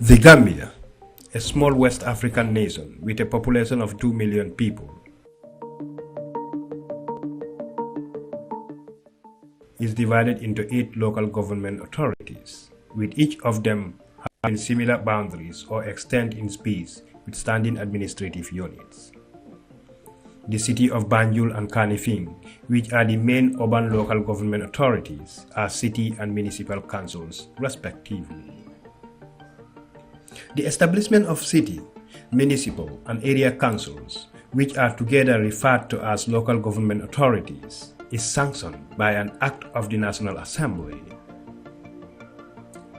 The Gambia, a small West African nation with a population of 2 million people, is divided into 8 local government authorities, with each of them having similar boundaries or extent in space with standing administrative units. The city of Banjul and Kanifing, which are the main urban local government authorities, are city and municipal councils, respectively. The establishment of city, municipal, and area councils, which are together referred to as local government authorities, is sanctioned by an Act of the National Assembly.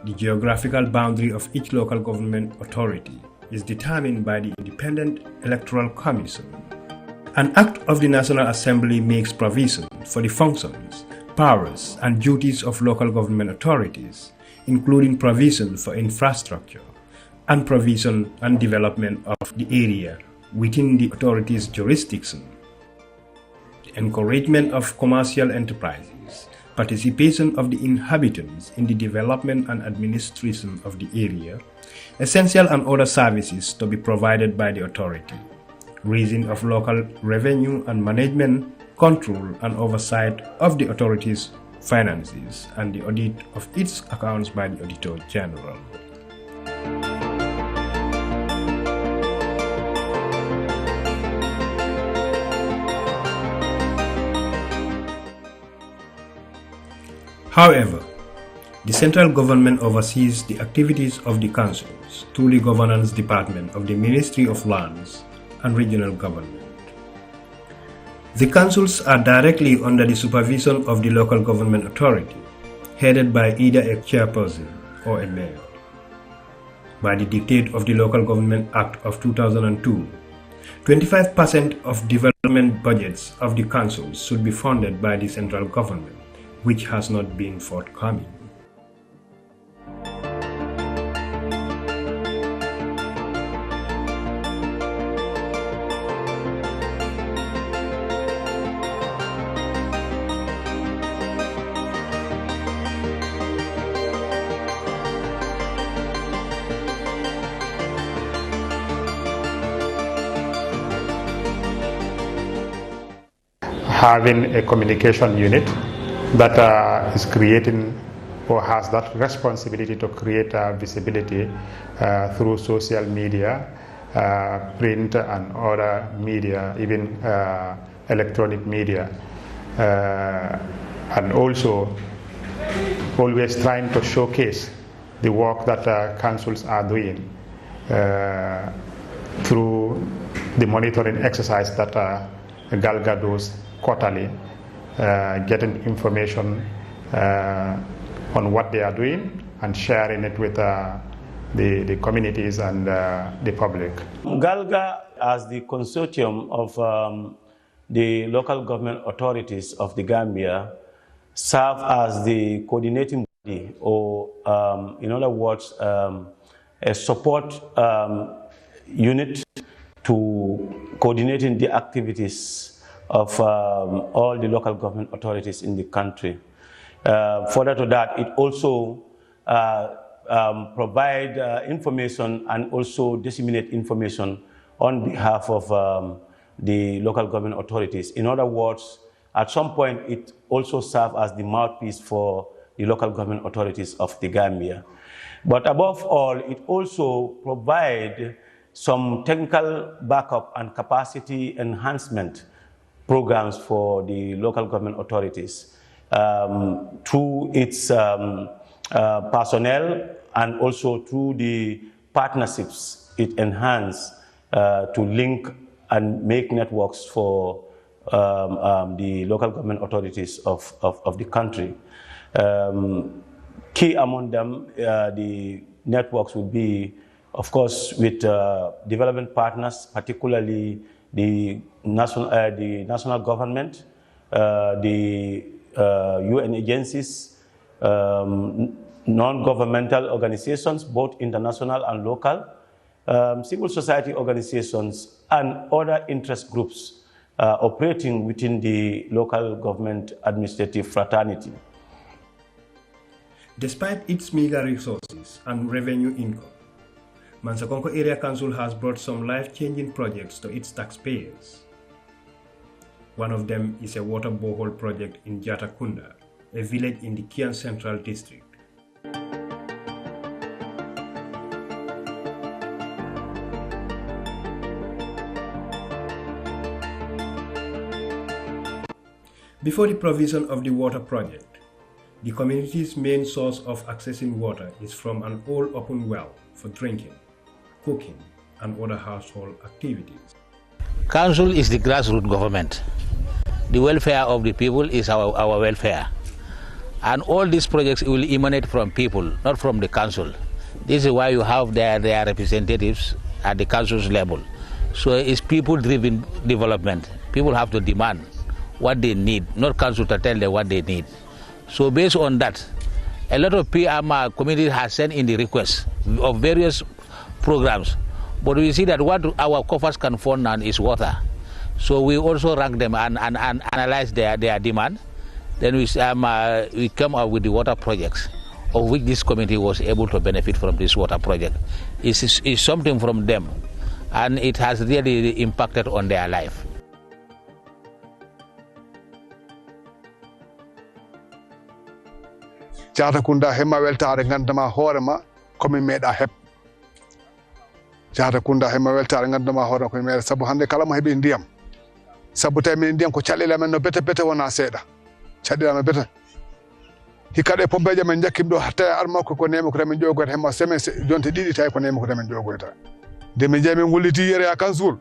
The geographical boundary of each local government authority is determined by the Independent Electoral Commission. An Act of the National Assembly makes provision for the functions, powers, and duties of local government authorities, including provision for infrastructure, and provision and development of the area within the authority's jurisdiction, the encouragement of commercial enterprises, participation of the inhabitants in the development and administration of the area, essential and other services to be provided by the authority, raising of local revenue and management, control and oversight of the authority's finances, and the audit of its accounts by the Auditor General. However, the central government oversees the activities of the councils through the Governance Department of the Ministry of Lands and Regional Government. The councils are directly under the supervision of the local government authority, headed by either a chairperson or a mayor. By the dictate of the Local Government Act of 2002, 25% of development budgets of the councils should be funded by the central government, which has not been forthcoming. Having a communication unit that is creating or has that responsibility to create visibility through social media, print and other media, even electronic media, and also always trying to showcase the work that councils are doing through the monitoring exercise that GALGA does quarterly, getting information on what they are doing and sharing it with the communities and the public. GALGA, as the consortium of the local government authorities of the Gambia, serve as the coordinating body, or in other words, a support unit to coordinating the activities of all the local government authorities in the country. Further to that, it also provide information and also disseminate information on behalf of the local government authorities. In other words, at some point, it also serves as the mouthpiece for the local government authorities of the Gambia. But above all, it also provides some technical backup and capacity enhancement programs for the local government authorities through its personnel and also through the partnerships it enhances to link and make networks for the local government authorities of the country. Key among them, the networks would be, of course, with development partners, particularly the national government, the UN agencies, non-governmental organizations, both international and local, civil society organizations, and other interest groups operating within the local government administrative fraternity. Despite its meager resources and revenue income, Mansakonko Area Council has brought some life-changing projects to its taxpayers. One of them is a water borehole project in Jatakunda, a village in the Kian Central District. Before the provision of the water project, the community's main source of accessing water is from an old open well for drinking, cooking, and other household activities. Council is the grassroots government. The welfare of the people is our welfare. And all these projects will emanate from people, not from the council. This is why you have their representatives at the council's level. So it's people-driven development. People have to demand what they need, not council to tell them what they need. So based on that, a lot of communities have sent in the requests of various programs. But we see that what our coffers can fund now is water. So we also rank them and analyze their demand. Then we come up with the water projects, of which this community was able to benefit from this water project. It's something from them, and it has really impacted on their life. Jatakunda hema weltare gandama horema komi meeda heb. Jatakunda hema weltare gandama horema komi meeda sabu hande kala mo hebi ndiyam. Sabu tay min ndiyam ko chalila men no bete wona seeda. Chadila no bete. Hikade pombeje men jakkim do hatta arma ko nemi ko men jogoyta hema seme jonte didi tay ko nemi ko men jogoyta. De min jami ngulliti yere ya kansul.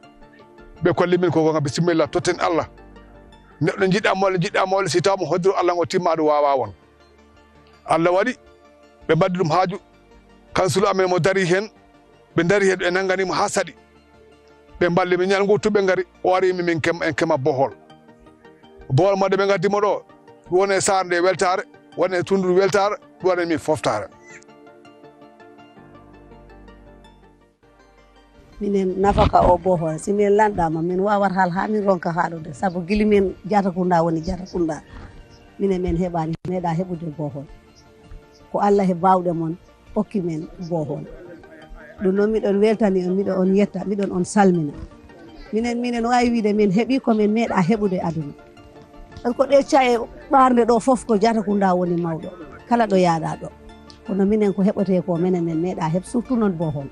Be kolli min ko bismillah toten Allah. Neddo jidda mo si taw mo hodru Allah ngo timmado wawa won. Allah wadi be baddi dum haaju kansul amen mo dari hen be dari hen e nangani mo hasadi be balli mi nyal ngutube ngari wari mi min kema bohol mo de be ngati mo do woni sarde weltare woni tundu weltare woni mi foftare minen nafaka o bohol si min landama min wawat hal ha min ronka haalude sabu gili min Jatakunda woni Jatakunda minen men hebani meda hebude bohol ko Allah he bawde mon okki men bohol ɗum noon miɗon weltani on miɗo on yetta miɗon on salmina minen wawi wiide min heeɓi komin meeɗa heɓude aduna par ko ɗe caye ɓarde ɗo fof ko Jatakunda woni mawɗo kala ɗo yaaɗa ɗo kono minen ko heɓote ko minen men meeɗa heɓ surtout noon bohol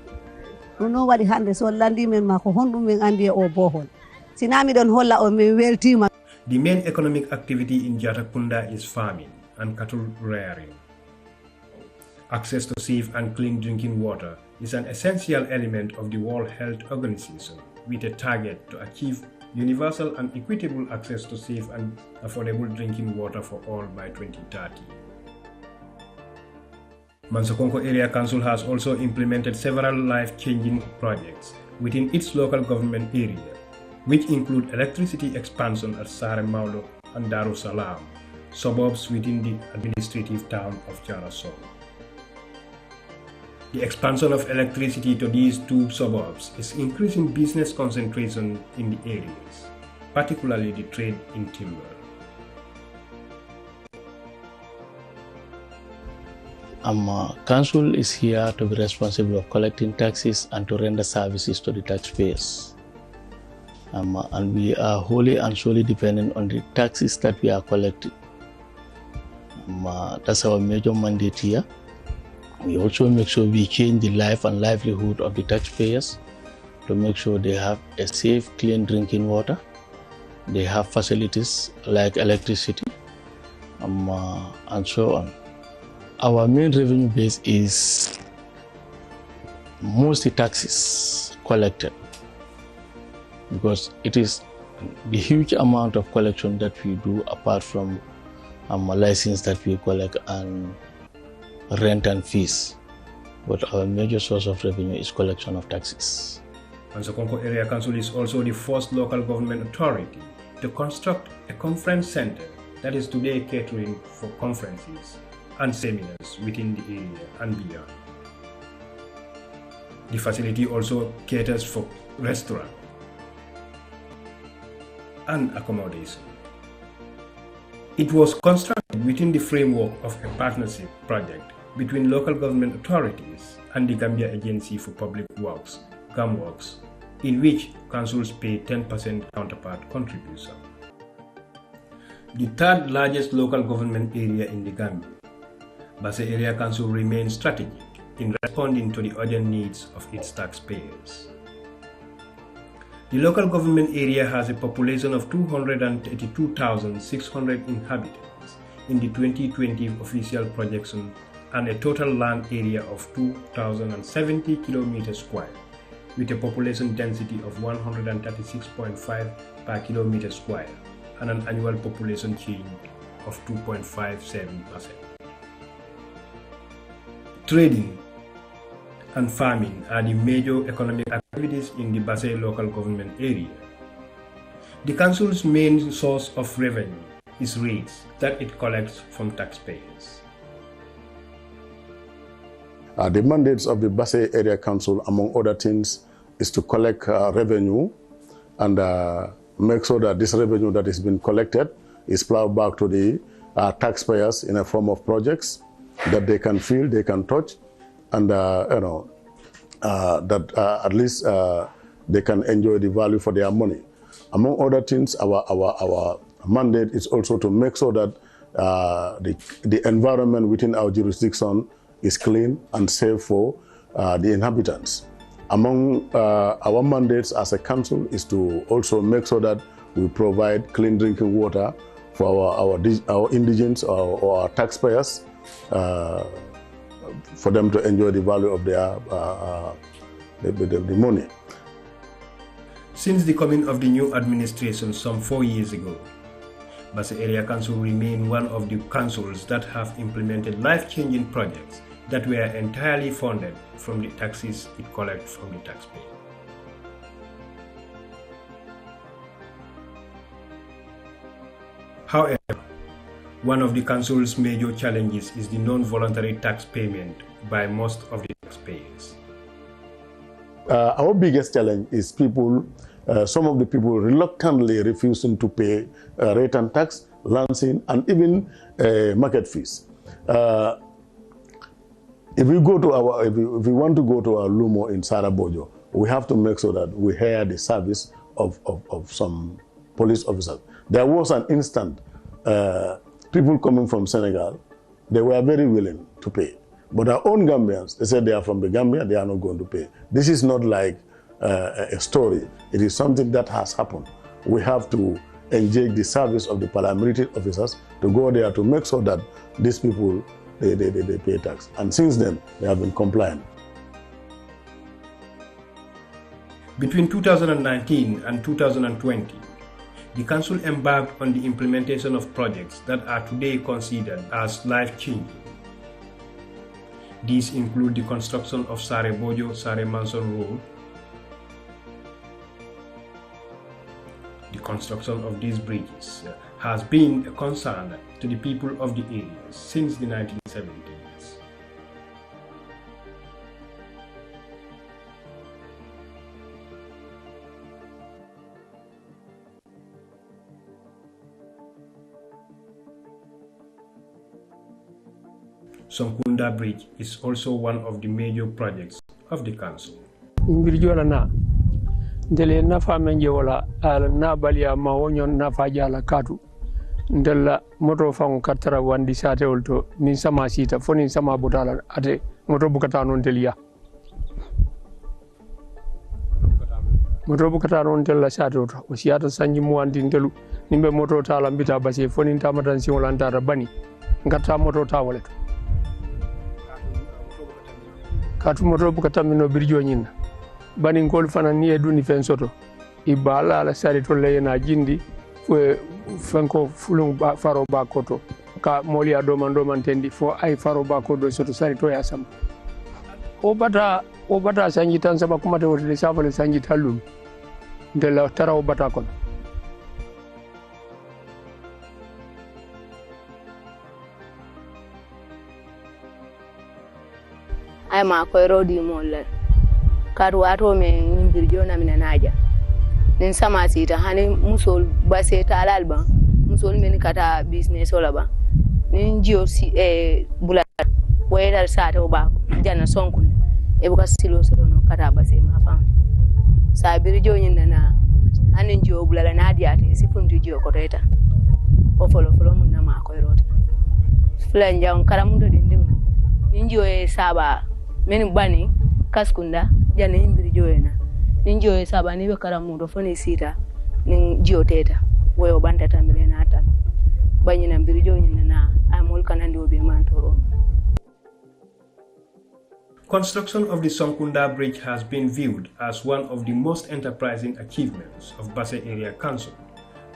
ɗum noon waɗi hande so landimen ma ko honɗum min andi e o bohol sina miɗon holla o min weltima. The main economic activity in Jatakunda is farming and cattle rearing. Access to safe and clean drinking water is an essential element of the World Health Organization, with a target to achieve universal and equitable access to safe and affordable drinking water for all by 2030. Mansakonko Area Council has also implemented several life-changing projects within its local government area, which include electricity expansion at Sare Maulo and Darussalam, suburbs within the administrative town of Jarasol. The expansion of electricity to these two suburbs is increasing business concentration in the areas, particularly the trade in timber. Council is here to be responsible of collecting taxes and to render services to the taxpayers. And we are wholly and solely dependent on the taxes that we are collecting. That's our major mandate here. We also make sure we change the life and livelihood of the taxpayers to make sure they have a safe, clean drinking water. They have facilities like electricity and so on. Our main revenue base is mostly taxes collected, because it is the huge amount of collection that we do apart from a license that we collect and rent and fees. But our major source of revenue is collection of taxes. Mansakonko Area Council is also the first local government authority to construct a conference center that is today catering for conferences and seminars within the area and beyond. The facility also caters for restaurant and accommodation. It was constructed within the framework of a partnership project between local government authorities and the Gambia Agency for Public Works, GAMWorks, in which councils pay 10% counterpart contribution. The third largest local government area in the Gambia, Basse Area Council remains strategic in responding to the urgent needs of its taxpayers. The local government area has a population of 232,600 inhabitants in the 2020 official projection and a total land area of 2,070 kilometers square, with a population density of 136.5 per kilometer square and an annual population change of 2.57%. Trading and farming are the major economic activities in the Basse local government area. The council's main source of revenue is rates that it collects from taxpayers. The mandates of the Basse Area Council, among other things, is to collect revenue and make sure that this revenue that has been collected is plowed back to the taxpayers in a form of projects that they can feel, they can touch, and that at least they can enjoy the value for their money. Among other things, our mandate is also to make sure that the environment within our jurisdiction is clean and safe for the inhabitants. Among our mandates as a council is to also make sure that we provide clean drinking water for our indigents or our taxpayers, for them to enjoy the value of their the money. Since the coming of the new administration some 4 years ago, Basse Area Council remained one of the councils that have implemented life-changing projects that were entirely funded from the taxes it collects from the taxpayer. However, one of the council's major challenges is the non-voluntary tax payment by most of the taxpayers. Our biggest challenge is people, some of the people reluctantly refusing to pay rate and tax, lancing, and even market fees. If we want to go to our Lumo in Sarabojo, we have to make sure that we hire the service of some police officers. There was an instant, people coming from Senegal, they were very willing to pay. But our own Gambians, they said they are from the Gambia, they are not going to pay. This is not like a story. It is something that has happened. We have to engage the service of the paramilitary officers to go there to make sure that these people, they pay tax. And since then, they have been compliant. Between 2019 and 2020, the Council embarked on the implementation of projects that are today considered as life-changing. These include the construction of Sare Bojo-Sare Manson Road. The construction of these bridges has been a concern to the people of the area since the 1970s. Sonkunda Bridge is also one of the major projects of the council. Ndele nafa menje wala ala na balia ma wonyon nafa jala katu ndella moto fangu katara wandi sate olto ni sama sita foni sama botala ate moto bukata non telia moto bukata non tella sate olto o siata sanji mu wandi ndelu nimbe moto tala mbita basi foni tamatan si wala ndara bani ngata moto tawalet katu moto bukata mino birjo nyina bani ngol fana ni eduni fen soto ibala ala sari to leyna jindi fanko fulung ba faro ba koto ka moli ado man tendi fo ay faro ba kodo soto sari to ya sam o bata sanji tan saba kuma te wote safale sanji talum de la tara o bata kon ay ma ko rodi molle karu ato me nyimbirjo na mina naja nin sama sita hani musol base talal ba musol men kata business wala ba nin jio si bula wera sata oba jana sonkun e buka silo so no kata Basse ma fam sa birijo nyinna na anin jo bulala na diate sifundi jo ko teta o folo mun na ma ko rota fulan jang karamundo dindim ninjo e saba men bani kaskunda jana birijo ena ninjo e saba ni be karamundo foni sita nin jo teta woyo banda tamile na tan banyina birijo nyinna na amol kanandi obe man toro. Construction of the Sonkunda Bridge has been viewed as one of the most enterprising achievements of Basse Area Council,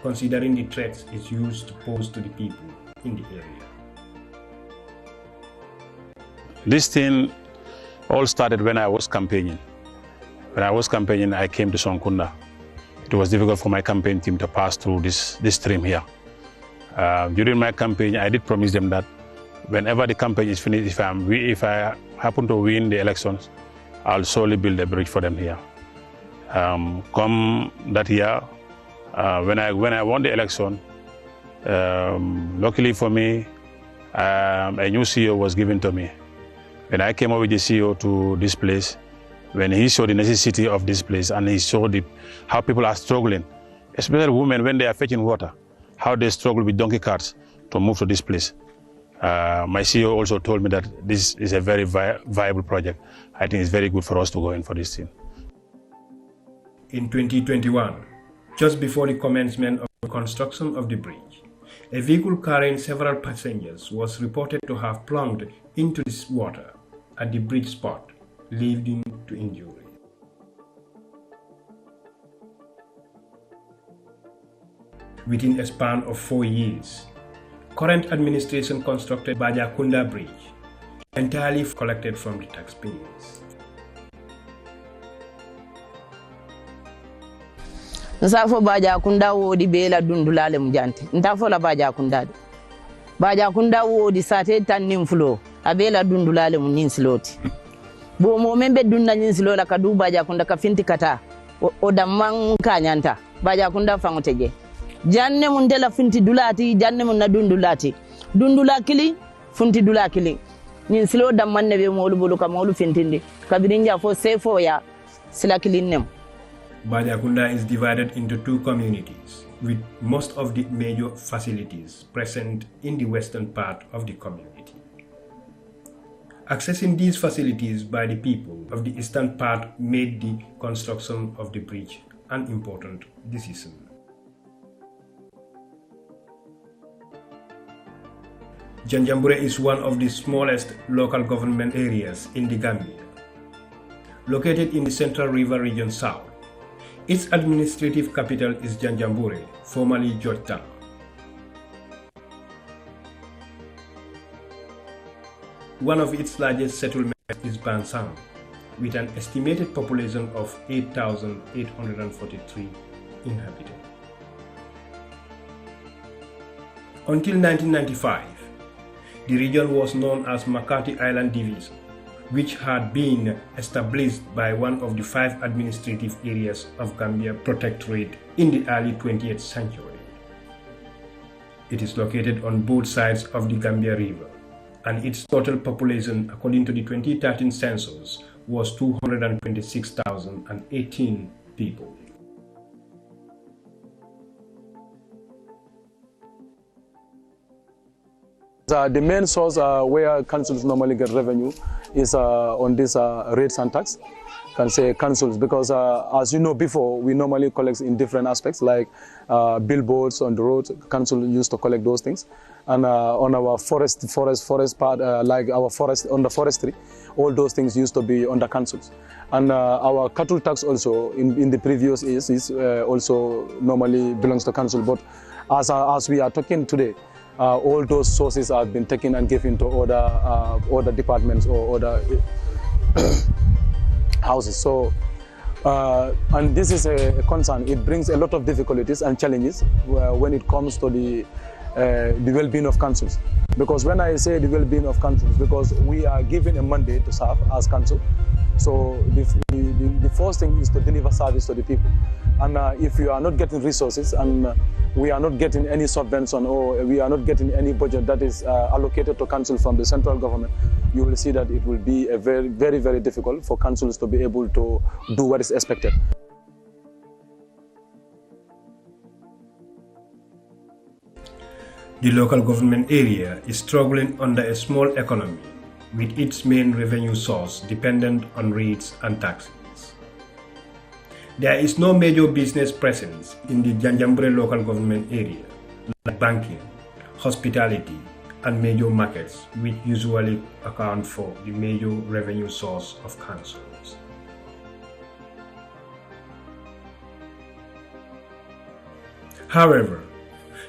considering the threats it used to pose to the people in the area. This thing all started when I was campaigning. When I was campaigning, I came to Sonkunda. It was difficult for my campaign team to pass through this stream here. During my campaign, I did promise them that whenever the campaign is finished, if I happen to win the elections, I'll solely build a bridge for them here. Come that year, when I won the election, luckily for me, a new CEO was given to me. When I came over with the CEO to this place, when he saw the necessity of this place and he saw how people are struggling, especially women when they are fetching water, how they struggle with donkey carts to move to this place. My CEO also told me that this is a very viable project. I think it's very good for us to go in for this thing. In 2021, just before the commencement of the construction of the bridge, a vehicle carrying several passengers was reported to have plunged into this water at the bridge spot, leading to injury. Within a span of 4 years, current administration constructed Bajakunda Bridge, entirely collected from the taxpayers. Nsafo Bajakunda wodi bela dundulale mjanti. Ntafo la Bajakunda. Bajakunda wodi sate tan nimflo. Abela dundulale muninsiloti. Bo mo membe dunna ninsilola la kadu Bajakunda kafinti kata. Oda mankanyanta. Bajakunda fangoteje. Janne mun dela finti dulati, janne mun na dundulati. Dundula kili, funti dula kili. Nin silo dammanne be molu bolu ka molu fintindi. Kabirinja fo sefo ya sila kilinnem. Bajakunda is divided into 2 communities, with most of the major facilities present in the western part of the community. Accessing these facilities by the people of the eastern part made the construction of the bridge an important decision. Janjambure is one of the smallest local government areas in the Gambia. Located in the Central River Region South, its administrative capital is Janjambure, formerly Georgetown. One of its largest settlements is Basse, with an estimated population of 8,843 inhabitants. Until 1995, the region was known as McCarthy Island Division, which had been established by one of the 5 administrative areas of Gambia Protectorate in the early 20th century. It is located on both sides of the Gambia River, and its total population, according to the 2013 census, was 226,018 people. The main source where councils normally get revenue is on this rates and tax. Can say councils, because as you know before, we normally collect in different aspects, like billboards on the road. Council used to collect those things, and on our forest part, like our forest on the forestry, all those things used to be under councils. And our cattle tax also in the previous years is also normally belongs to council. But as we are talking today, all those sources have been taken and given to other departments or other houses. So, and this is a concern. It brings a lot of difficulties and challenges when it comes to the well-being of councils. Because when I say the well-being of councils, because we are given a mandate to serve as council, So the first thing is to deliver service to the people. And if you are not getting resources and we are not getting any subvention or we are not getting any budget that is allocated to council from the central government, you will see that it will be a very, very difficult for councils to be able to do what is expected. The local government area is struggling under a small economy, with its main revenue source dependent on rates and taxes. There is no major business presence in the Janjambure local government area, like banking, hospitality, and major markets, which usually account for the major revenue source of councils. However,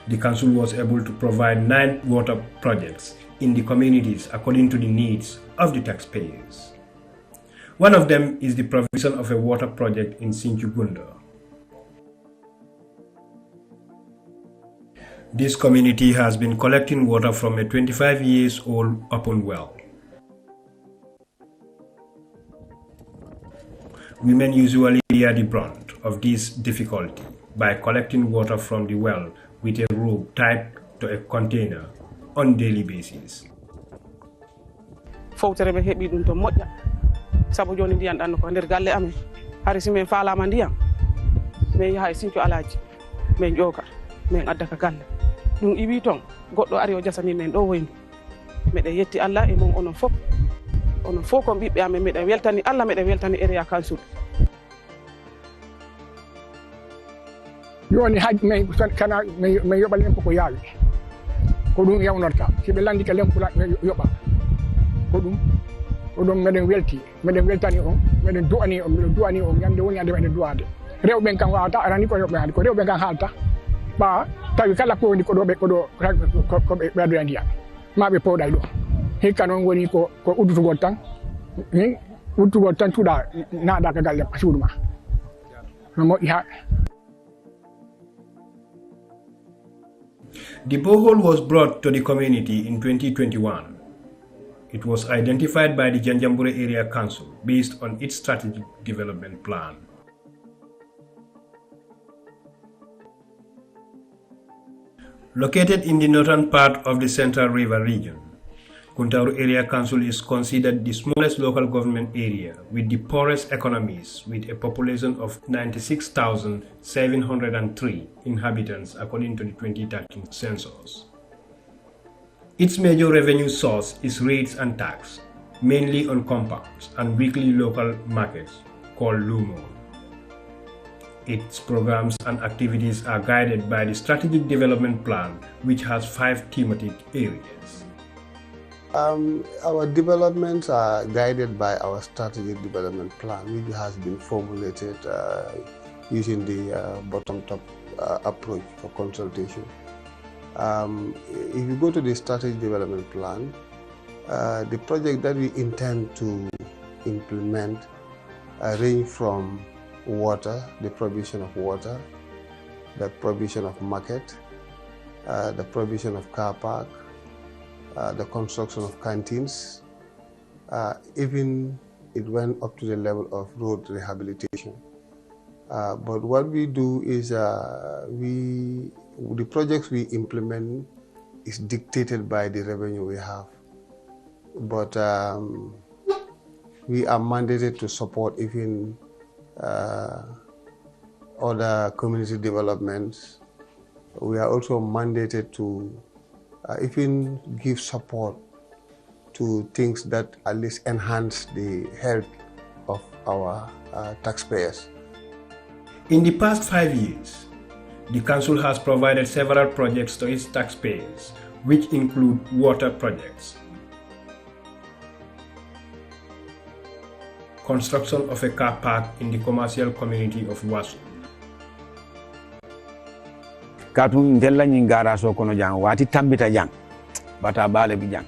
the council was able to provide 9 water projects in the communities according to the needs of the taxpayers. One of them is the provision of a water project in Sinchugunda. This community has been collecting water from a 25-year-old open well. Women usually bear the brunt of this difficulty by collecting water from the well with a rope tied to a container on daily basis. Fowtere be hebi dum to modja sabu joni ndiyam dan ko nder galle amen hari si men faalama ndiyam men yaha Sincu alaaji men joga men adda ka galle dum iwi ton goddo ari o jasani men do woyni meden yetti Allah e mom onon fof ko bibbe amen meden weltani Allah meden weltani area council. Yoni haj me kana me yobal len ko yaawi ko dum yawnorta si be landi ka len ko yoba ko dum meden weltani on meden duani on yande woni ande meden duade rewben kan waata arani ko yobbe ko rewben kan halta ba tawi kala ko woni ko do be bedo andiya mabe powday do hikka non woni ko uddutugo tan ni uddutugo tan tuda naada ka galle pasuduma no mo ha. The borehole was brought to the community in 2021. It was identified by the Janjambure Area Council based on its strategic development plan. Located in the northern part of the Central River region, Kuntaru Area Council is considered the smallest local government area with the poorest economies, with a population of 96,703 inhabitants according to the 2013 census. Its major revenue source is rates and tax, mainly on compounds and weekly local markets called Lumo. Its programs and activities are guided by the Strategic Development Plan, which has 5 thematic areas. Our developments are guided by our strategic development plan, which has been formulated using the bottom-top approach for consultation. If you go to the strategic development plan, the project that we intend to implement range from water, the provision of water, the provision of market, the provision of car park, the construction of canteens, even it went up to the level of road rehabilitation. But what we do is the projects we implement is dictated by the revenue we have. But we are mandated to support even other community developments. We are also mandated to even give support to things that at least enhance the health of our taxpayers. In the past 5 years, the Council has provided several projects to its taxpayers, which include water projects, construction of a car park in the commercial community of Basse. Katun della nyingara so kono jang wati tambita jang bata bale bi jang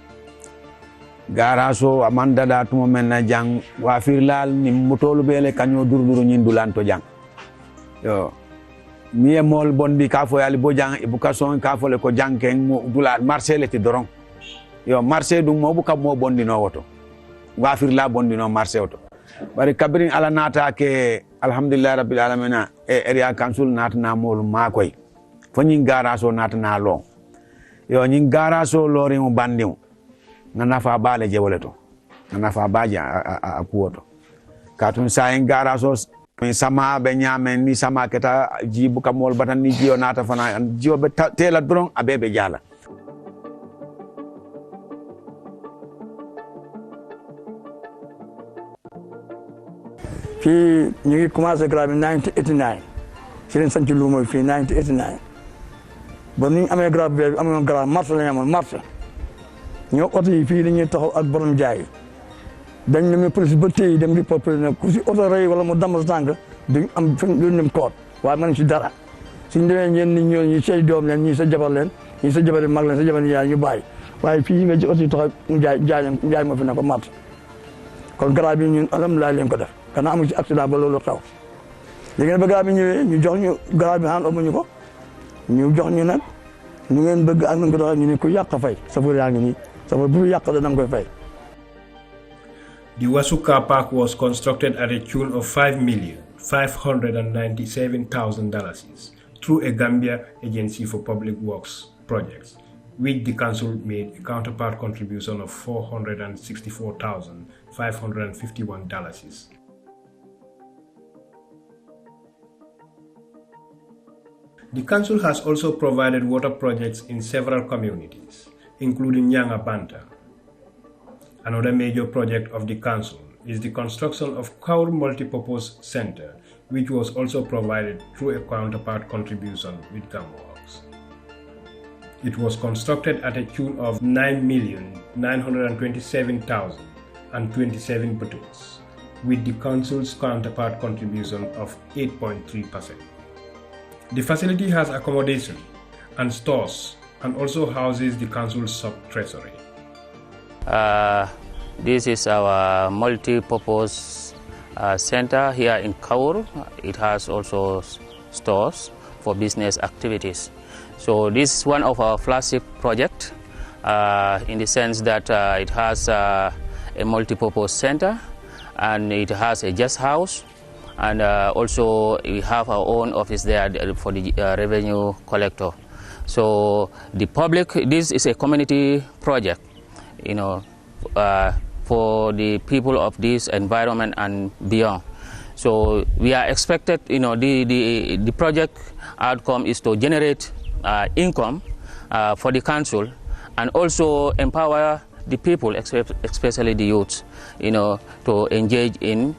gara so amanda da tumo menna jang wa firlal ni mutolu bele kanyo durduru nyindulan to jang yo miye mol bondi ka fo yali bo jang education ka fo le ko jangken mo dula marché le ti dorong yo marché dum mo bu kam mo bondi no woto wa firla bondi no marché woto bari kabirin ala nata ke alhamdulillah rabbil alamin area council nata na mol makoy fo nyin garaso nata na lo yo nyin garaso lori mo bandiw na nafa bale jewoleto na nafa baja a kuoto katun sa en garaso sama be nyame ni sama keta jibu kamol batan ni jio nata fana jio be tela dron abebe jala fi ñu ngi commencé grave 1989 ci leen sanc luuma fi 1989 ba ñu amee grave bi amoon grave mars la ñu amoon mars ñoo oto yi fii dañuy taxaw ak borom jaay dañ ne mais police ba tey dem report police ne ku si oto rey wala mu damm sa tànk duñ am fen duñ dem koot waaye man ci dara suñ demee ñeen nit ñoo ñi say doom leen ñii sa jabar leen ñii sa jabari mag leen sa jabari yaay ñu bàyyi waaye fii nga ci oto yi taxaw jaay moo fi ne ko mars kon grave bi ñun alhamdulilah leen ko def kana amu ci accident ba loolu xew léegi nag ba garab bi ñëwee ñu jox ñu garab bi amuñu ko ñu jox ñu nag ñu ngeen bëgg ak nañ ko doxee ñu ne ku yàq fay safar yaa ngi nii safar bu yàq da nga koy fay. The Wasu car park was constructed at a tune of $5,597,000 through a Gambia Agency for Public Works projects, which the council made a counterpart contribution of $464,551. The council has also provided water projects in several communities, including Nyanga Banta. Another major project of the council is the construction of Kaur Multipurpose Center, which was also provided through a counterpart contribution with GAMWorks. It was constructed at a tune of $9,927,027 buttons, with the council's counterpart contribution of 8.3%. The facility has accommodation and stores and also houses the council's sub-treasury. This is our multi-purpose center here in Kaur. It has also stores for business activities. So this is one of our flagship projects in the sense that it has a multi-purpose center and it has a guest house, and also we have our own office there for the revenue collector. So the public, this is a community project, you know, for the people of this environment and beyond. So we are expected, you know, the project outcome is to generate income for the council and also empower the people, especially the youth, you know, to engage in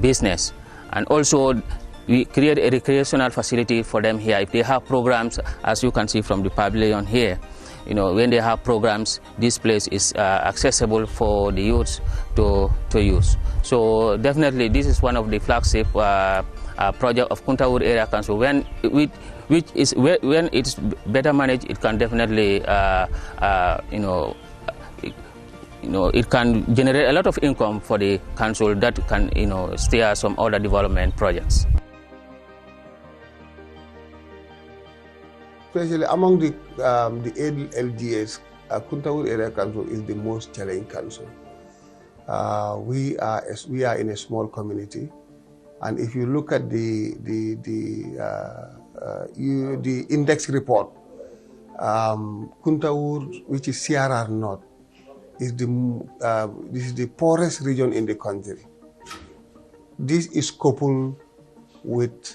business. And also we create a recreational facility for them here. If they have programs, as you can see from the pavilion here, you know, when they have programs, this place is accessible for the youth to use. So definitely this is one of the flagship project of Kuntawur Area Council. When it's better managed, it can definitely it can generate a lot of income for the council that can, you know, steer some other development projects. Especially among the LGAs, Kuntawur Area Council is the most challenging council. We are in a small community, and if you look at the index report, Kuntawur, which is CRR North, is this is the poorest region in the country. This is coupled with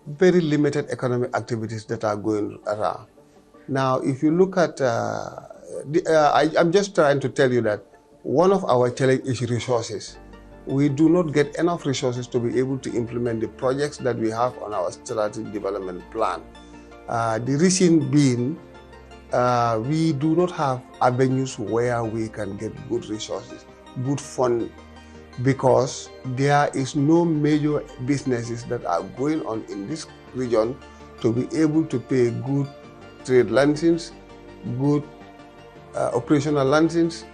very limited economic activities that are going around. Now, if you look at, I'm just trying to tell you that one of our challenges is resources. We do not get enough resources to be able to implement the projects that we have on our strategic development plan. The reason being, we do not have avenues where we can get good resources, good funding, because there is no major businesses that are going on in this region to be able to pay good trade license, good operational license.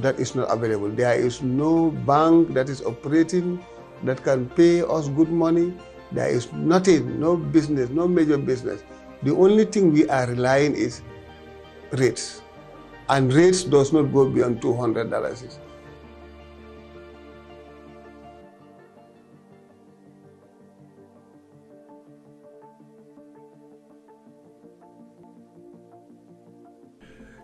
That is not available. There is no bank that is operating that can pay us good money. There is nothing, no business, no major business. The only thing we are relying is rates, and rates does not go beyond $200.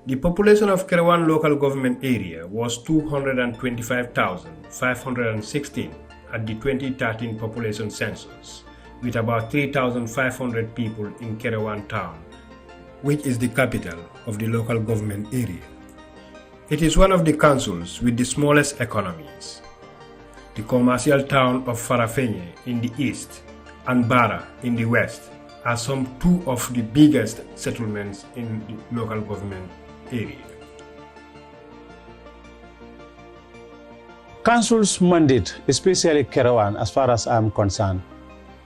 The population of Kerewan local government area was 225,516 at the 2013 population census, with about 3,500 people in Kerewan town, which is the capital of the local government area. It is one of the councils with the smallest economies. The commercial town of Farafenye in the east and Bara in the west are two of the biggest settlements in the local government area. Council's mandate, especially Kerewan, as far as I'm concerned,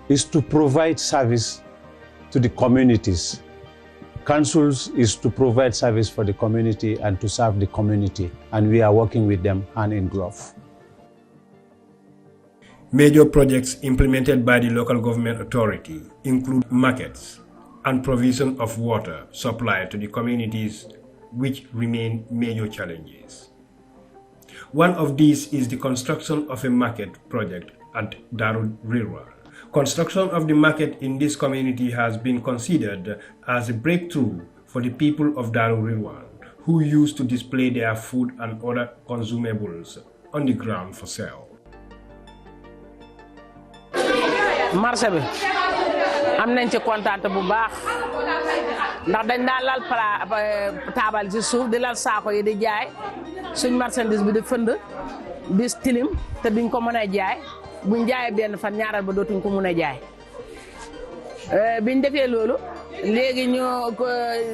is to provide service to the communities. Councils is to provide service for the community and to serve the community, and we are working with them hand in glove. Major projects implemented by the local government authority include markets and provision of water supply to the communities, which remain major challenges. One of these is the construction of a market project at Darul Rilwan. Construction of the market in this community has been considered as a breakthrough for the people of Darul Rilwan, who used to display their food and other consumables on the ground for sale. Marché bi am nañ ci kontaan bu baax ndax dañ daan lal taabal ci suuf di lal saako yi di jaay suñ marchandise bi di fënd bis tilim te duñ ko mën a jaay buñ jaayee benn fan ñaaral ba dootuñ ko mën a jaay biñ defee loolu léegi ñu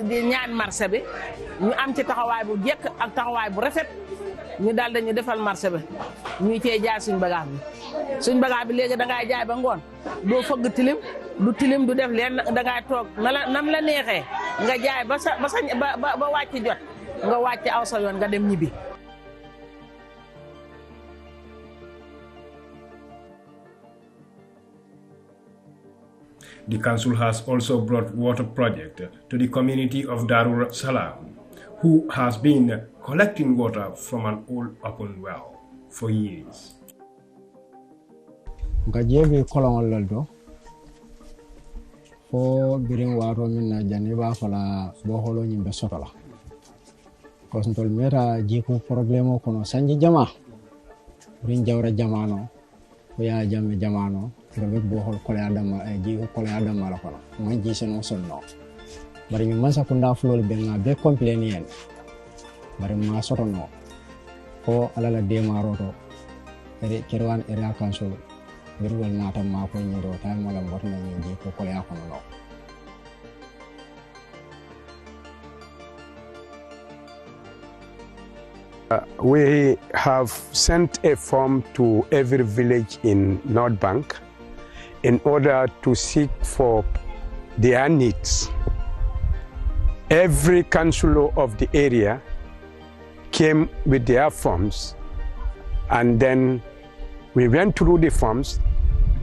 di ñaan marché bi ñu am ci taxawaay bu jekk ak taxawaay bu rafet ñu daal dañu defal marché bi ñuy cee jaay suñ bagage bi léegi da ngay jaay ba ngoon doo fëgg tilim du tilim du def leen da ngay toog nam la neexee nga jaay ba wàcc jot nga wàcc aw sa yoon nga dem ñibbi. The council has also brought water project to the community of Darul Salam, who has been collecting water from an old open well for years. Gajebi kolon laldo fo birin waro min na janiba fala bo holo nyimbe sotola ko ntol mera jiku problemo kono sanji jama birin jawra jamano ko ya jamme jamano do bo hol ko ya dama jiku ko ya dama la kono mo ji seno sonno bari mi masa ko nda flol be na be complain yen bari ma sotono ko alala de maroto Kerewan area council birwal nata ma ko nyido tay mo lam botna nyiji ko ko ya kono no. We have sent a form to every village in North Bank in order to seek for their needs. Every councillor of the area came with their forms, and then we went through the forms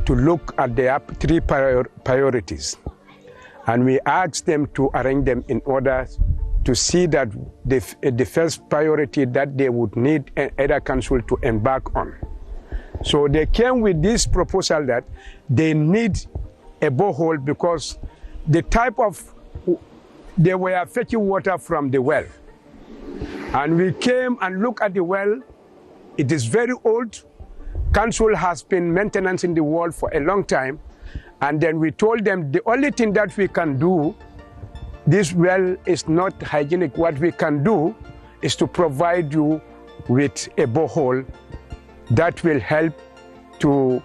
to look at their three priorities, and we asked them to arrange them in order to see that the first priority that they would need either council to embark on. So they came with this proposal that they need a borehole because the type of, they were fetching water from the well. And we came and looked at the well. It is very old. Council has been maintaining the well for a long time. And then we told them the only thing that we can do, this well is not hygienic. What we can do is to provide you with a borehole that will help to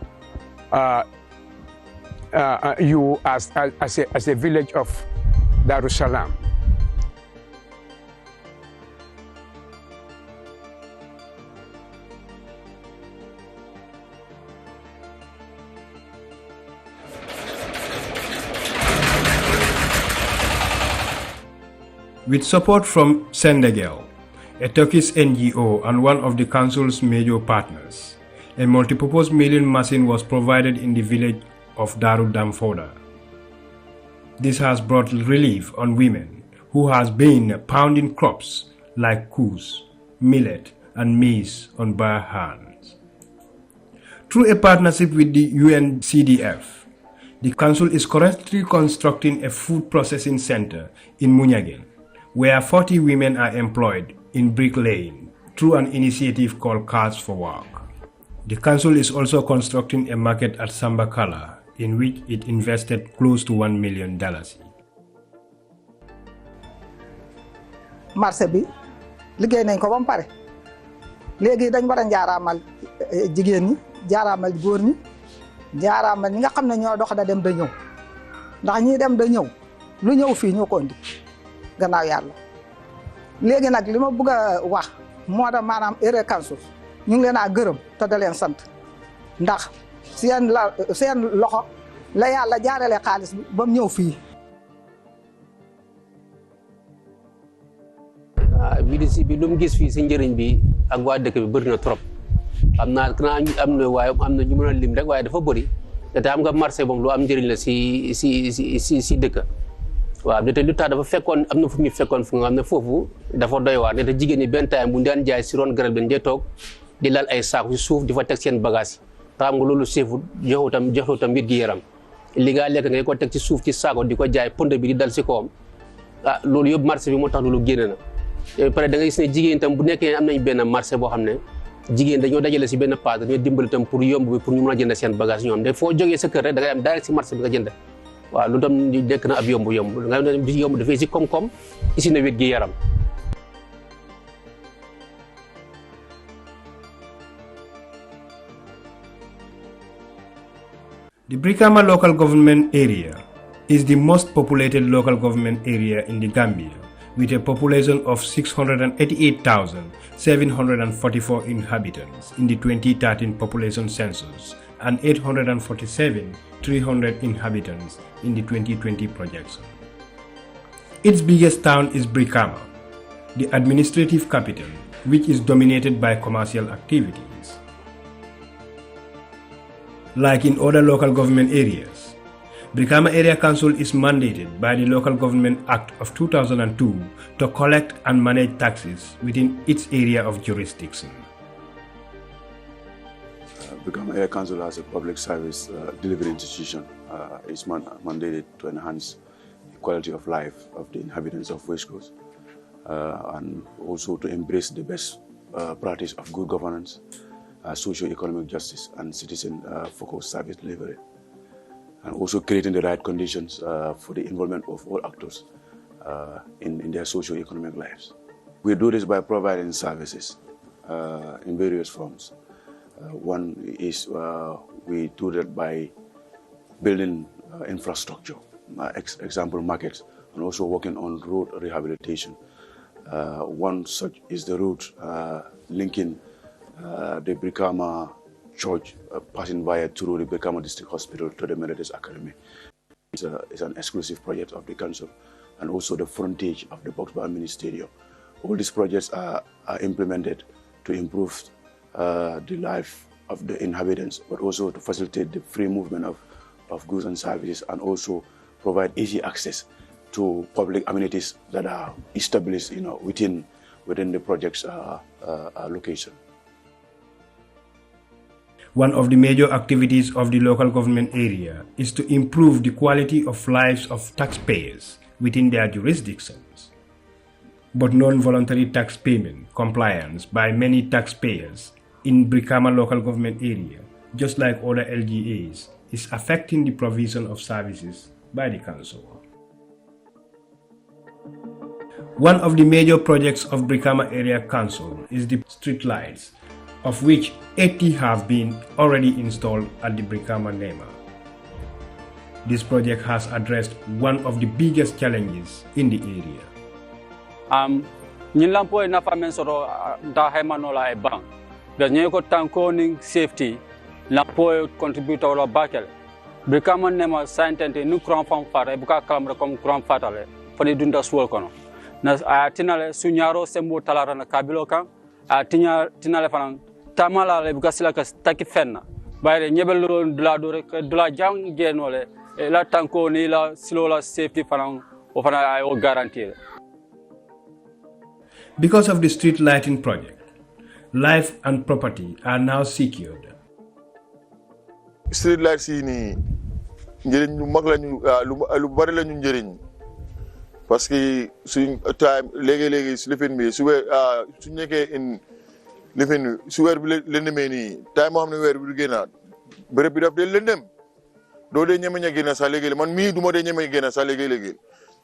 you as a village of Darul Salam. With support from Sendegel, a Turkish NGO and one of the council's major partners, a multipurpose milling machine was provided in the village of Darul Damfoda. This has brought relief on women who has been pounding crops like coos, millet and maize on bare hands. Through a partnership with the UNCDF, the council is currently constructing a food processing center in Munyagen, where 40 women are employed in bricklaying through an initiative called Cars for Work. The council is also constructing a market at Sambakala, in which it invested close to $1 million. marché bi liggéey nañ ko ba mu pare léegi dañ war a jaaraamal jigéen ñi jaaraamal góor ñi jaaraamal ñi nga xam ne ñoo dox da dem da ñëw ndax ñi dem da ñëw lu ñëw fii ñoo ko indi gannaaw yàlla léegi nag li ma bëgg a wax moo tax maanaam area council ñu ngi leen a gërëm te da leen sant ndax seen loxo la yàlla jaarale xaalis bi ba mu ñëw fii. VDC bi lu mu gis fii si njëriñ bi ak waa dëkk bi bëri na trop am na waaye am na ñu mën a lim rek waaye dafa bëri te am nga marché boobu lu am njëriñ la si dëkk waaw te lu tax dafa fekkoon am na fu ñu fekkoon fu nga xam ne foofu dafa doy waar te jigéen ñi benn time bu ñu daan jaay si ron garab bi dañuy toog di lal ay saako si suuf di fa teg seen bagage yi xam nga loolu seefut joxu tam wér gi yaram li nga lekk ngay ko teg ci suuf ci saako di ko jaay pënd bi di dal si kawam loolu yëpp marché bi moo tax loolu génne na pare da ngay gis ne jigéen itam bu nekkee am nañ benn marché boo xam ne jigéen dañoo dajale si benn paas dañoo dimbali itam pour yomb bi pour ñu mën a jënd seen bagage ñoom de foo jógee sa kër rek da ngay am direct si marché bi nga jënd waaw lu tam nekk na ab yomb nga ne yomb dafay si koom-koom isi na wér gi yaram. The Brikama local government area is the most populated local government area in the Gambia, with a population of 688,744 inhabitants in the 2013 population census and 847,300 inhabitants in the 2020 projection. Its biggest town is Brikama, the administrative capital, which is dominated by commercial activities. Like in other local government areas, Brikama Area Council is mandated by the Local Government Act of 2002 to collect and manage taxes within its area of jurisdiction. Brikama Area Council as a public service delivery institution is mandated to enhance the quality of life of the inhabitants of West Coast and also to embrace the best practice of good governance, socio-economic justice and citizen-focused service delivery, and also creating the right conditions for the involvement of all actors in their socio-economic lives. We do this by providing services in various forms. One is we do that by building infrastructure, example markets, and also working on road rehabilitation. One such is the route linking the Brikama Church passing via through the Brikama District Hospital to the Methodist Academy. It's an exclusive project of the council, and also the frontage of the Boxbar Mini Stadium. All these projects are implemented to improve the life of the inhabitants, but also to facilitate the free movement of goods and services, and also provide easy access to public amenities that are established, within the project's location. One of the major activities of the local government area is to improve the quality of lives of taxpayers within their jurisdictions. But non-voluntary tax payment compliance by many taxpayers in Brikama local government area, just like other LGAs, is affecting the provision of services by the council. One of the major projects of Brikama Area Council is the street lights, of which 80 have been already installed at the Brikama Nema. This project has addressed one of the biggest challenges in the area. Ñin lampo na famen soro da hemanola e bank. Be ñeko tankoning safety lampo contributor la bakel. Brikama Nema santente nu kran fam fara buka kalamra comme kran fatale fani dunda suwol kono. Na tinale sunyaro sembo talara na kabilo kan tinale fanan tamala le buka sila ka taki fenna bayre ñebel dula do rek dula jang genole la tanko ni la silola safety fanan o fana ay o garantie. Because of the street lighting project, life and property are now secured. Street lights yi ni njëriñ lu mag lañu lu bari lañu njëriñ parce que suñ time léegi si lifin bi su weer suñ nekkee in lifin bi su weer bi lëndëmee nii time moo xam ne weer bi du génnaat béréb bi daf dee lëndëm doo dee ñeme ña génn sax léegi man mii du ma dee ñeme génn sax léegi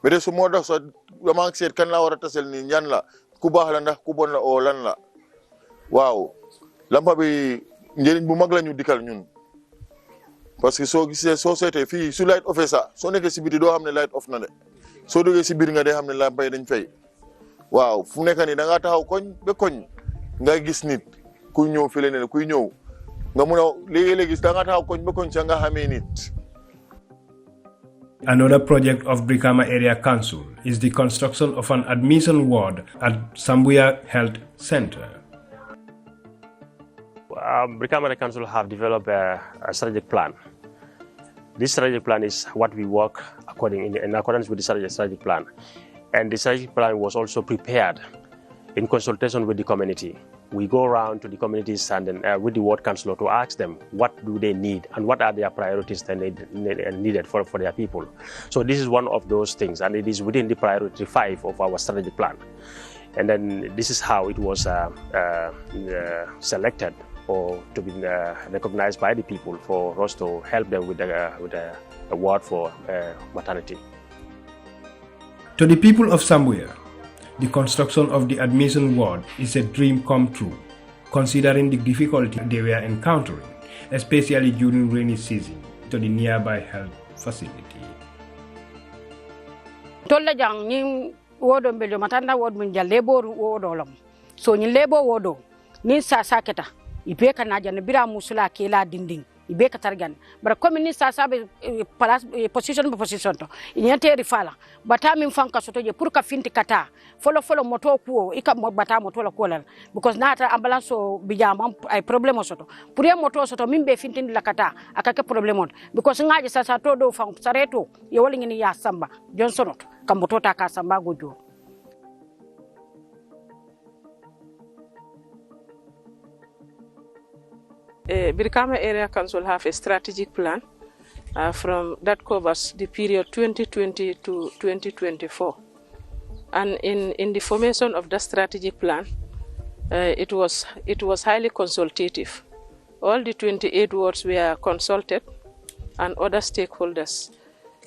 mais su moo dox sax dama seet kan laa war a tasel nii ñan la ku baax la ndax ku bon la oo lan la waaw lampa bi njëriñ bu mag la ñu dikkal ñun parce que soo gisee soo seetee fii su light offee sax soo nekkee si biti doo xam ne light off na de soo duggee si biir nga dee xam ne lampa yi dañ fay waaw fu nekk nii da ngaa taxaw koñ ba koñ nga gis nit kuy ñëw fii ne kuy ñëw nga mun a léegi-léegi da ngaa taxaw koñ ba koñ sax nga xamee nit. Another project of Brikama Area Council is the construction of an admission ward at Sambuya Health Center. Brikama Area Council have developed a strategic plan. This strategic plan is what we work in accordance with the strategic plan. And the strategic plan was also prepared in consultation with the community. We go around to the communities and then, with the ward councillor to ask them what do they need and what are their priorities that needed for their people. So this is one of those things, and it is within the priority 5 of our strategic plan. And then this is how it was selected or to be recognized by the people for us to help them with a ward for maternity. To the people of Sambuya, the construction of the admission ward is a dream come true, considering the difficulty they were encountering, especially during rainy season, to the nearby health facility. Tolla jang ni wodo mbelo matanda wod mun jalle boru wodo lam so ni lebo wodo ni sa saketa ibe kana jan bira musula kela dinding ibe ka targan bara comme ni sa sabe place position to inyante rifala bata min fanka soto je pour ka finti kata folo moto ko ika bata moto la kolal because nata ambulance so bijama ay problem soto pour e moto soto min be finti la kata akake problem because ngaji sa to do fam sareto ye wala ngini ya samba johnson kam moto ta ka samba gojo. Brikama Area Council have a strategic plan that covers the period 2020 to 2024. And in the formation of the strategic plan, it was highly consultative. All the 28 wards were consulted and other stakeholders,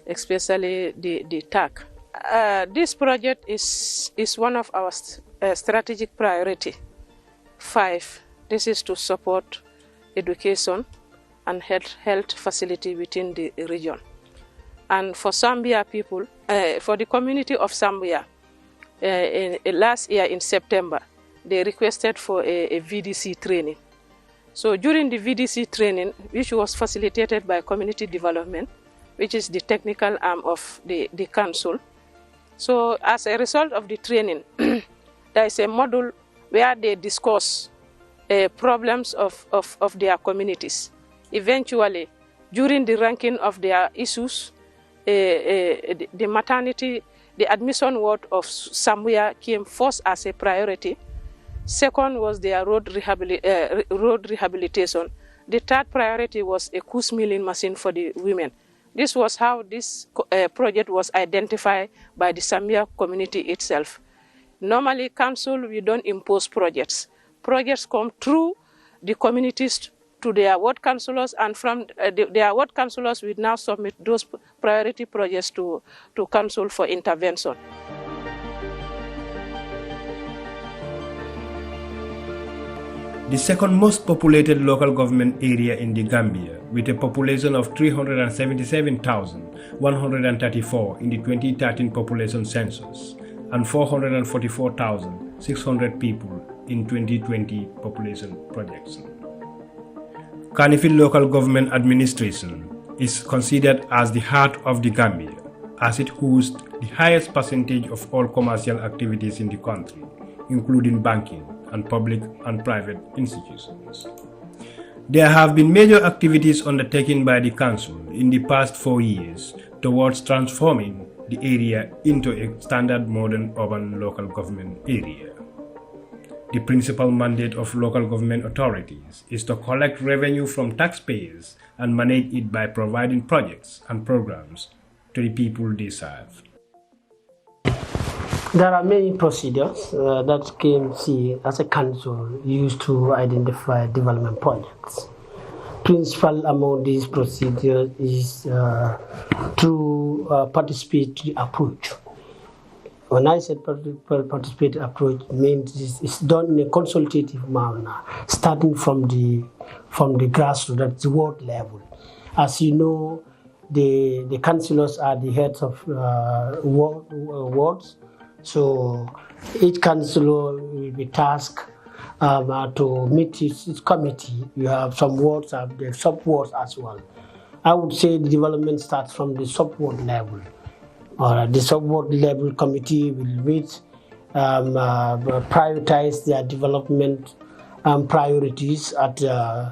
especially the TAC. This project is one of our strategic priority 5. This is to support education and health facility within the region. And for Zambia people, for the community of Zambia, last year in September, they requested for a VDC training. So during the VDC training, which was facilitated by community development, which is the technical arm of the council. So as a result of the training, there is a module where they discuss problems of their communities. Eventually, during the ranking of their issues, the maternity, the admission ward of Sambuya came first as a priority. Second was their road rehabilitation. The third priority was a coos milling machine for the women. This was how this project was identified by the Sambuya community itself. Normally, council, we don't impose projects. Projects come through the communities to their ward councillors, and from their ward councillors we now submit those priority projects to council for intervention. The second most populated local government area in the Gambia, with a population of 377,134 in the 2013 population census and 444,600 people in 2020 population projection. Kanifing local government administration is considered as the heart of the Gambia, as it hosts the highest percentage of all commercial activities in the country, including banking and public and private institutions. There have been major activities undertaken by the council in the past 4 years towards transforming the area into a standard modern urban local government area. The principal mandate of local government authorities is to collect revenue from taxpayers and manage it by providing projects and programs to the people they serve. There are many procedures that KMC as a council used to identify development projects. Principal among these procedures is through participatory approach. When I said participatory approach, means it's done in a consultative manner, starting from the grassroots, at the ward level. As you know, the councillors are the heads of wards, so each councillor will be tasked to meet its committee. You have some wards, the sub-wards as well. I would say the development starts from the sub-ward level. The sub-ward level committee will meet, prioritize their development priorities at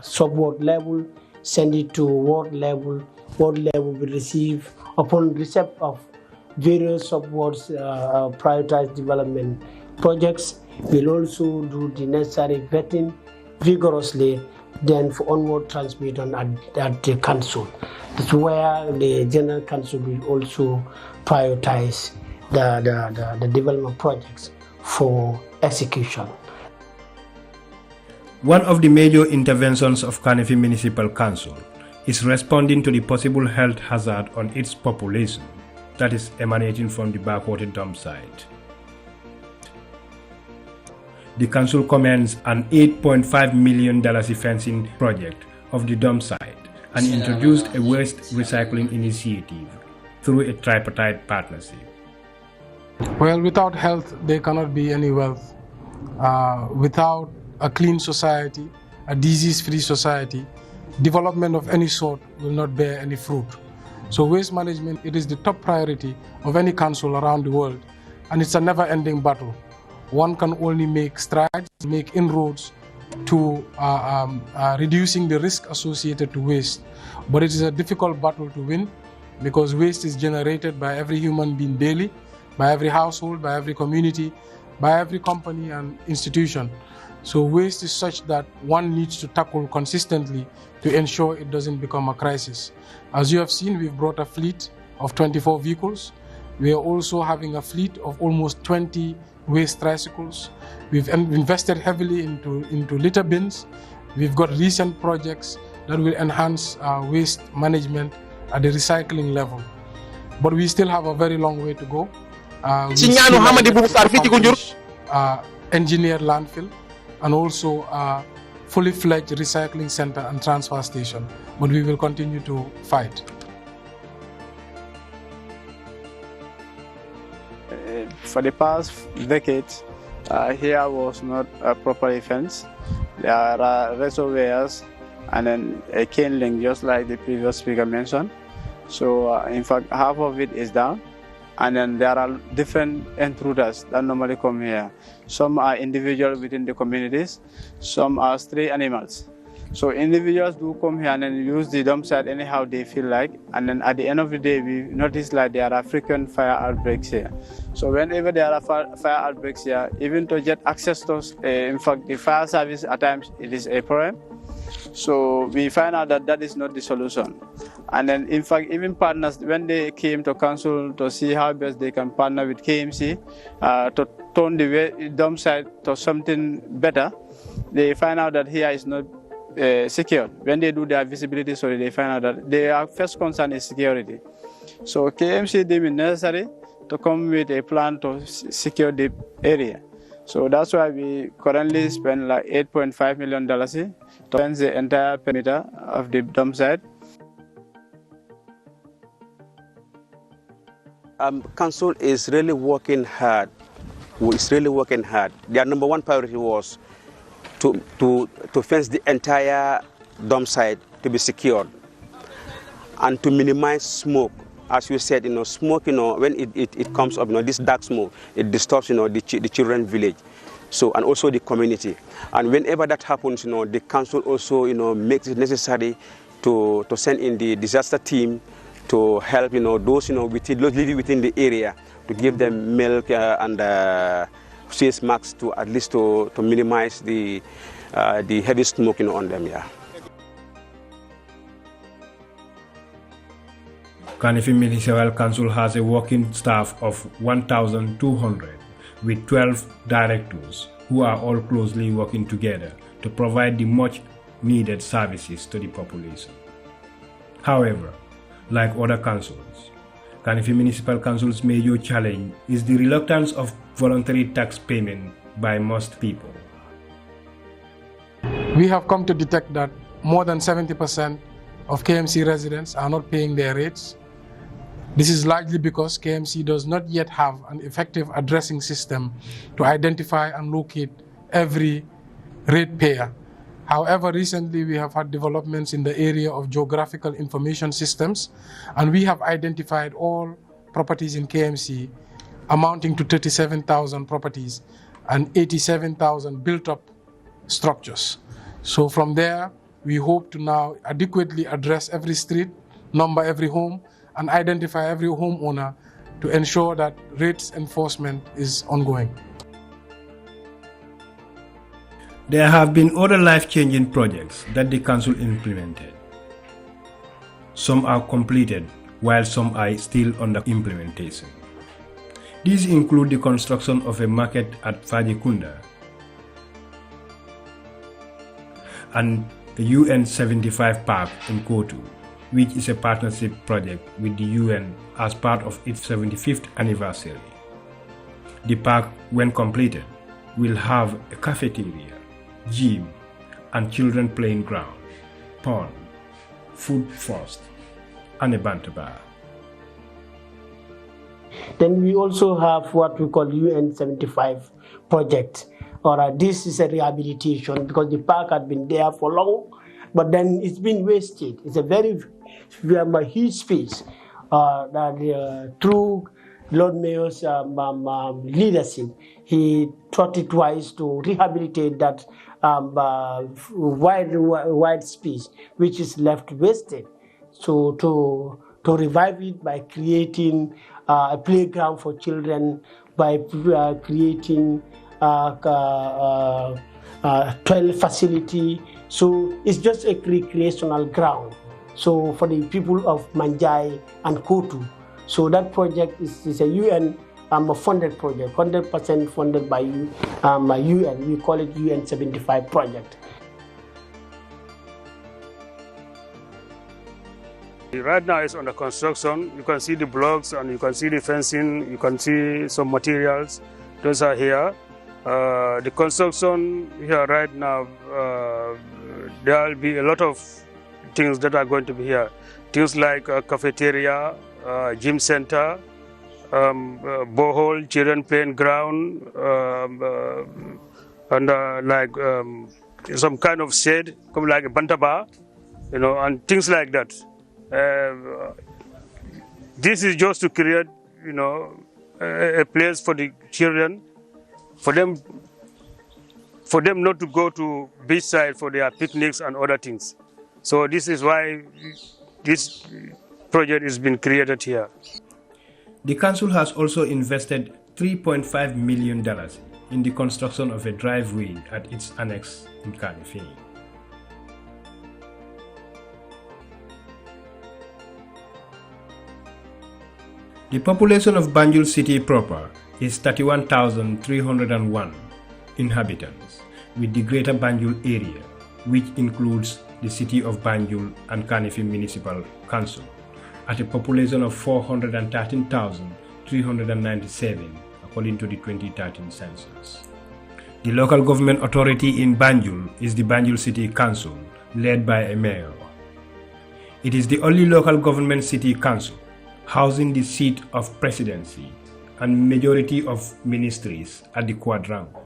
sub-ward level, send it to ward level. Ward level will receive, upon receipt of various sub-wards prioritized development projects, will also do the necessary vetting vigorously, then for onward transmission at the council. That's where the general council will also prioritize the development projects for execution. One of the major interventions of Kanifing Municipal Council is responding to the possible health hazard on its population that is emanating from the backwater dump site. The council commenced an $8.5 million fencing project of the dump site and introduced a waste recycling initiative through a tripartite partnership. Well, without health, there cannot be any wealth. Without a clean society, a disease-free society, development of any sort will not bear any fruit. So waste management, it is the top priority of any council around the world, and it's a never-ending battle. One can only make strides, make inroads to reducing the risk associated to waste. But it is a difficult battle to win because waste is generated by every human being daily, by every household, by every community, by every company and institution. So waste is such that one needs to tackle consistently to ensure it doesn't become a crisis. As you have seen, we've brought a fleet of 24 vehicles. We are also having a fleet of almost 20 waste tricycles. We've invested heavily into litter bins. We've got recent projects that will enhance waste management at the recycling level. But we still have a very long way to go. We still have engineered landfill and also a fully fledged recycling center and transfer station. But we will continue to fight. For the past decades, here was not properly fenced. There are reservoirs and then a cane link, just like the previous speaker mentioned. So in fact, half of it is down. And then there are different intruders that normally come here. Some are individuals within the communities, some are stray animals. So individuals do come here and then use the dump site anyhow they feel like. And then at the end of the day, we notice like there are frequent fire outbreaks here. So whenever there are fire outbreaks here, even to get access to, in fact, the fire service at times, it is a problem. So we find out that that is not the solution. And then, in fact, even partners, when they came to council to see how best they can partner with KMC to turn the dump site to something better, they find out that here is not secure. When they do their visibility survey, they find out that their first concern is security. So KMC deemed it necessary to come with a plan to secure the area. So that's why we currently spend like $8.5 million to fence the entire perimeter of the dump site. Council is really working hard. Their number one priority was to fence the entire dump site to be secured and to minimize smoke. As you said, smoke, when it comes up, this dark smoke, it disturbs, the children's village, so and also the community. And whenever that happens, the council also, makes it necessary to send in the disaster team to help, those, living within the area, to give them milk and face masks to at least to minimize the heavy smoke, on them. Yeah. Kanifing Municipal Council has a working staff of 1,200 with 12 directors who are all closely working together to provide the much needed services to the population. However, like other councils, Kanifi Municipal Council's major challenge is the reluctance of voluntary tax payment by most people. We have come to detect that more than 70% of KMC residents are not paying their rates. This is largely because KMC does not yet have an effective addressing system to identify and locate every ratepayer. However, recently we have had developments in the area of geographical information systems, and we have identified all properties in KMC amounting to 37,000 properties and 87,000 built-up structures. So from there, we hope to now adequately address every street, number every home, and identify every homeowner to ensure that rates enforcement is ongoing. There have been other life-changing projects that the council implemented. Some are completed, while some are still under implementation. These include the construction of a market at Fajikunda and the UN 75 Park in Kotu, which is a partnership project with the UN as part of its 75th anniversary. The park, when completed, will have a cafeteria, gym, and children playing ground, pond, food first, and a banter bar. Then we also have what we call UN 75 project, or this is a rehabilitation because the park had been there for long, but then it's been wasted. It's a very huge space that through Lord Mayor's leadership, he thought it wise to rehabilitate that wide space which is left wasted. So to revive it by creating a playground for children, by creating toilet facility. So it's just a recreational ground. So for the people of Manjai and Kotu. So that project is a UN funded project, 100% funded by UN. We call it UN 75 project. Right now it's under construction. You can see the blocks and you can see the fencing, you can see some materials. Those are here. The construction here right now, there will be a lot of things that are going to be here. Things like a cafeteria, gym center, borehole, children playing ground, and like some kind of shade, like a banta bar, and things like that. This is just to create, a place for the children, for them not to go to beach side for their picnics and other things. So this is why this project has been created here. The council has also invested $3.5 million in the construction of a driveway at its annex in Kanifi. The population of Banjul city proper is 31,301 inhabitants, with the greater Banjul area, which includes the city of Banjul and Kanifi Municipal Council, at a population of 413,397 according to the 2013 census. The local government authority in Banjul is the Banjul City Council, led by a mayor. It is the only local government city council housing the seat of presidency and majority of ministries at the quadrangle.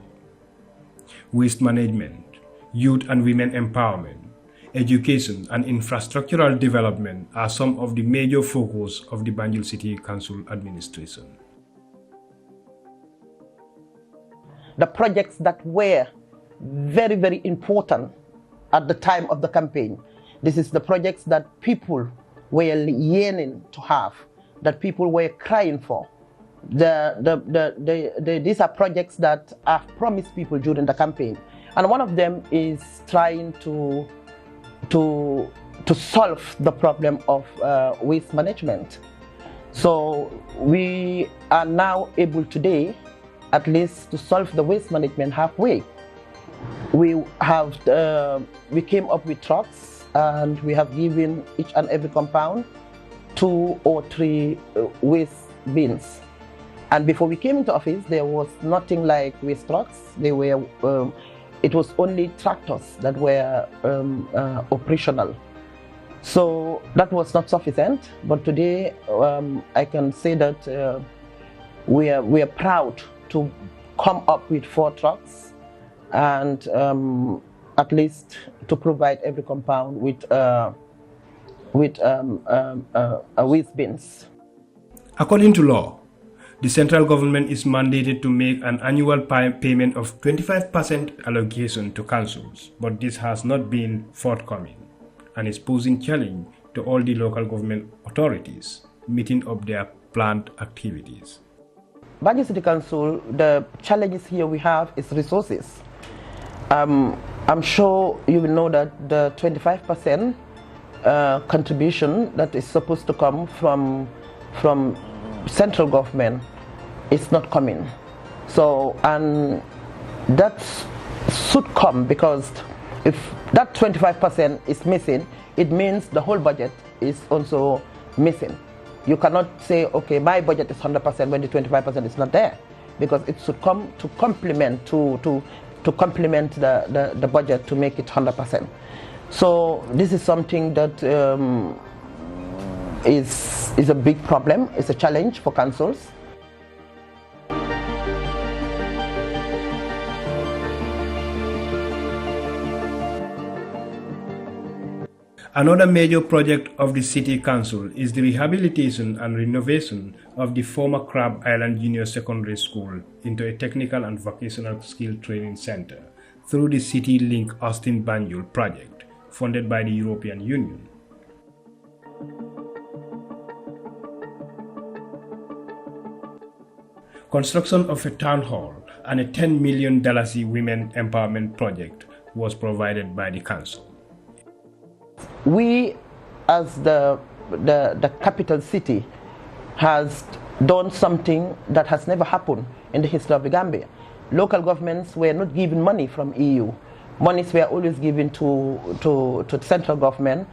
Waste management, youth and women empowerment, education and infrastructural development are some of the major focus of the Banjul City Council administration. The projects that were very, very important at the time of the campaign, this is the projects that people were yearning to have, that people were crying for. These are projects that I've promised people during the campaign. And one of them is trying to solve the problem of waste management. So we are now able today at least to solve the waste management halfway. We came up with trucks, and we have given each and every compound 2 or 3 waste bins. And before we came into office, there was nothing like waste trucks. It was only tractors that were operational. So that was not sufficient. But today, I can say that we are proud to come up with 4 trucks, and at least to provide every compound with waste bins. According to law, the central government is mandated to make an annual payment of 25% allocation to councils, but this has not been forthcoming and is posing challenge to all the local government authorities meeting up their planned activities. Banjul City Council, the challenges here we have is resources. I'm sure you will know that the 25% contribution that is supposed to come from central government is not coming. So, and that should come, because if that 25% is missing, it means the whole budget is also missing. You cannot say, okay, my budget is 100% when the 25% is not there, because it should come to complement to complement the budget to make it 100%. So this is something that is a big problem. It's a challenge for councils. Another major project of the City Council is the rehabilitation and renovation of the former Crab Island Junior Secondary School into a technical and vocational skill training center through the City Link Austin Banjul project, funded by the European Union. Construction of a town hall and a $10 million women empowerment project was provided by the council. We, as the capital city, has done something that has never happened in the history of the Gambia. Local governments were not given money from EU. Monies were always given to central government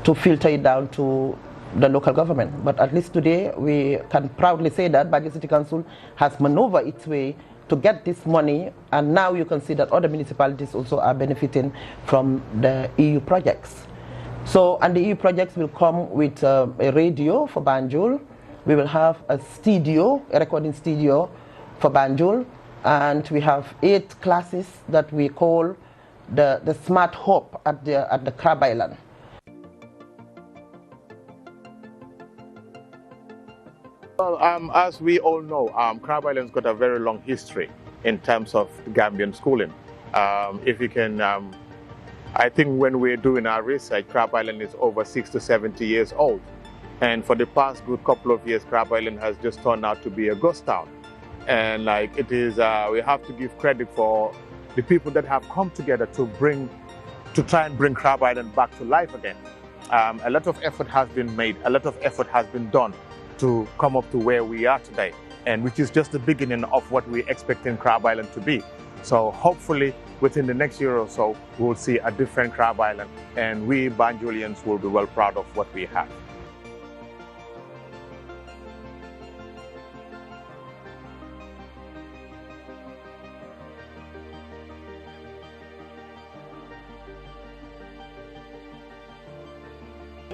to filter it down to the local government. But at least today, we can proudly say that Banjul City Council has maneuvered its way to get this money, and now you can see that other municipalities also are benefiting from the EU projects. So, and the EU projects will come with a radio for Banjul. We will have a studio, a recording studio for Banjul, and we have 8 classes that we call the Smart Hub at the Crab Island. Well, as we all know, Crab Island's got a very long history in terms of Gambian schooling. If you can, I think when we're doing our research, Crab Island is over 60 to 70 years old. And for the past good couple of years, Crab Island has just turned out to be a ghost town. And like it is, we have to give credit for the people that have come together to try and bring Crab Island back to life again. A lot of effort has been made, a lot of effort has been done to come up to where we are today, and which is just the beginning of what we're expecting Crab Island to be. So hopefully within the next year or so, we'll see a different Crab Island, and we Banjulians will be well proud of what we have.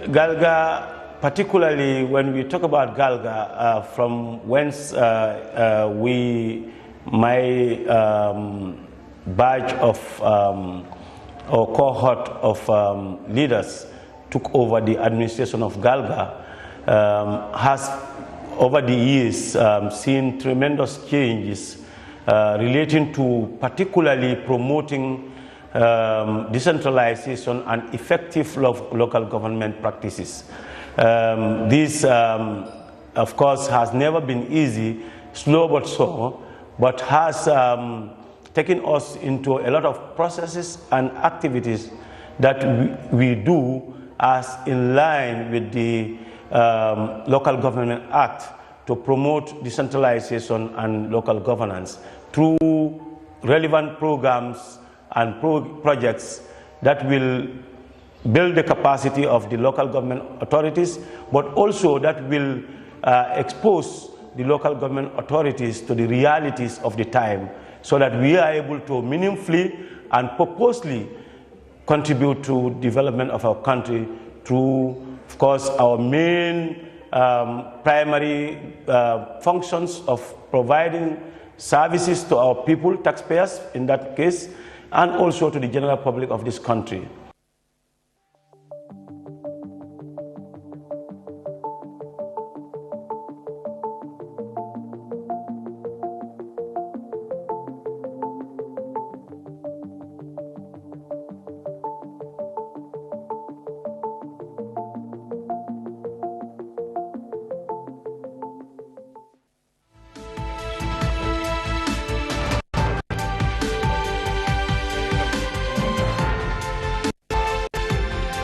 GALGA, particularly when we talk about GALGA, from whence my batch of or cohort of leaders took over the administration of GALGA, has over the years seen tremendous changes relating to particularly promoting decentralization and effective local government practices. This, of course, has never been easy, slow but so, but has taken us into a lot of processes and activities that we do as in line with the Local Government Act to promote decentralization and local governance through relevant programs and projects that will build the capacity of the local government authorities, but also that will expose the local government authorities to the realities of the time, so that we are able to meaningfully and purposely contribute to development of our country through, of course, our main primary functions of providing services to our people, taxpayers in that case, and also to the general public of this country.